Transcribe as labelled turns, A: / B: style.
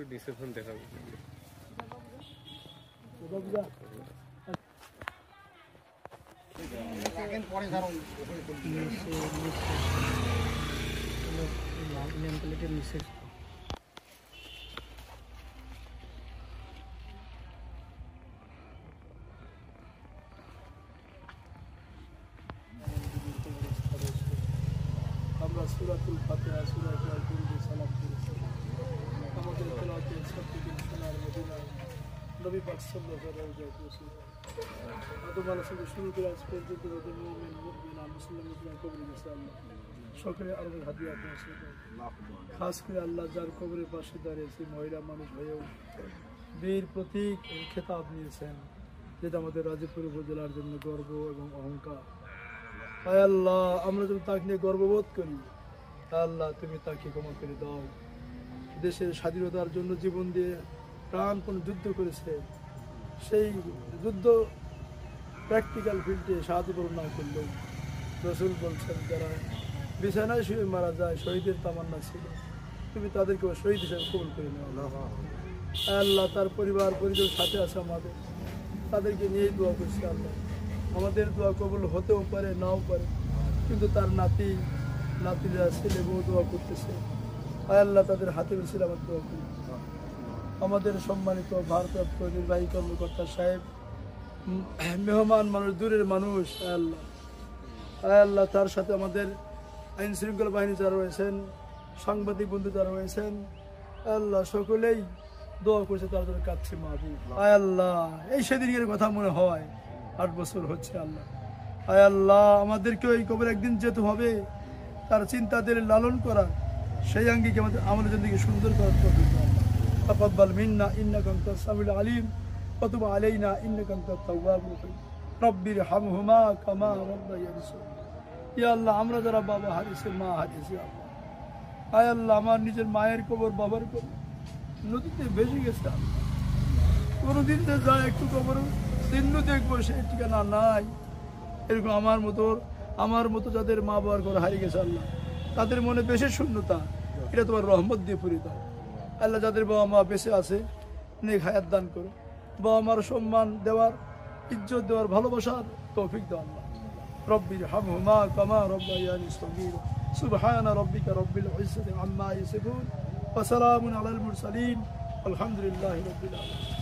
A: একটু ডিসিপ্লিন দেখাবে।
B: আমরা সূরাতুল ফাতিহা সূরা আল-কুরআন সালাত করেছি। আমাদের তেলাওয়াতে সত্যিকার সোনার মদিনায় নবী পাক সাল্লাল্লাহু আলাইহি ওয়াসাল্লাম আদম আলাইহিস শুরু করে আজ পর্যন্ত যত মুমিন মুমিনা মুসলিম কবরে গেছে আল্লাহ সকলে আরবের হাদিয়া পৌঁছে দেয়। খাস করে আল্লাহ যার কবরের পাশে দাঁড়িয়েছে মহিলা মানুষ হয়েও বীর প্রতীক খেতাব নিয়েছেন, যেটা আমাদের রাজীবপুর উপজেলার জন্য গর্ব এবং অহংকার। হায় আল্লাহ, আমরা যদি তাকে নিয়ে গর্ববোধ করি, আল্লাহ তুমি তাকে ক্ষমা করে দাও। দেশের স্বাধীনতার জন্য জীবন দিয়ে প্রাণপণ যুদ্ধ করেছে, সেই যুদ্ধ প্র্যাকটিক্যাল ফিল্ডে সাহায্য করুন না করলেও রসুল বলছেন যারা বিছানায় শুয়ে মারা যায় শহীদের তামান্না ছিল, তুমি তাদেরকে শহীদ হিসেবে কবুল করে নাও। আল্লাহ তার পরিবার পরিজন সাথে আছে আমাদের, তাদেরকে নিয়েই দোয়া করছি। আল্লাহ আমাদের দোয়া কবুল হতেও পারে নাও পারে, কিন্তু তার নাতিরা ছেলে বউ দোয়া করতেছে। আল্লাহ তাদের হাতে বেশির আমার দোয়া করি। আমাদের সম্মানিত ভারপ্রাপ্ত নির্বাহী কর্মকর্তা সাহেব মেহমান মানুষ, দূরের মানুষ, আল্লাহ তার সাথে আমাদের আইন শৃঙ্খলা বাহিনী যারা রয়েছেন, সাংবাদিক বন্ধু যারা রয়েছেন, আল্লাহ সকলেই দোয়া করছে, তার জন্য কাঁদছে মাহবুব। আল্লাহ এই সেদিনের কথা মনে হয় 8 বছর হচ্ছে। আল্লাহ আল্লাহ আমাদেরকেও এই কবর একদিন যেতে হবে, তার চিন্তাদের লালন করা, সেই আঙ্গিকে আমাদের জিন্দেগি সুন্দর করার তৌফিক দাও। তাকাব্বাল মিন্না ইন্নাকা আনতাস সামিউল আলিম ওয়া তুব আলাইনা ইন্নাকা আনতাত তাওয়াবুর রহিম রব্বির হামহুমা কামা রাব্বায়ানি সগীরা। ইয়া আল্লাহ আমরা যারা বাবা হারিয়েছে, মা হারিয়েছে, আয় আল্লাহ আমার নিজের মায়ের কবর বাবার কবর নদীতে ভেসে গেছে। কোনোদিন যে যায় একটু কবর চিহ্ন দেখবো, সেই ঠিকানা নাই। এরকম আমার মতো যাদের মা বাবার ঘর হারিয়ে গেছে আল্লাহ, তাদের মনে বেশি শূন্যতা, এটা তোমার রহমত দিয়ে পুরি দাও। আল্লাহ যাদের বাবা মা বেঁচে আছে, নেক হায়াত দান করো, বাবা মার সম্মান দেওয়ার, ইজ্জত দেওয়ার, ভালোবাসার তৌফিক দাও আল্লাহ। রব্বির হামহুমা কামা রাব্বায়ানি সগীরা। সুবহানা রাব্বিকা রব্বিল ইজ্জাতি আম্মা ইয়াসিফুন ওয়া সালামুন আলাল মুরসালিন আলহামদুলিল্লাহি রাব্বিল আলামিন।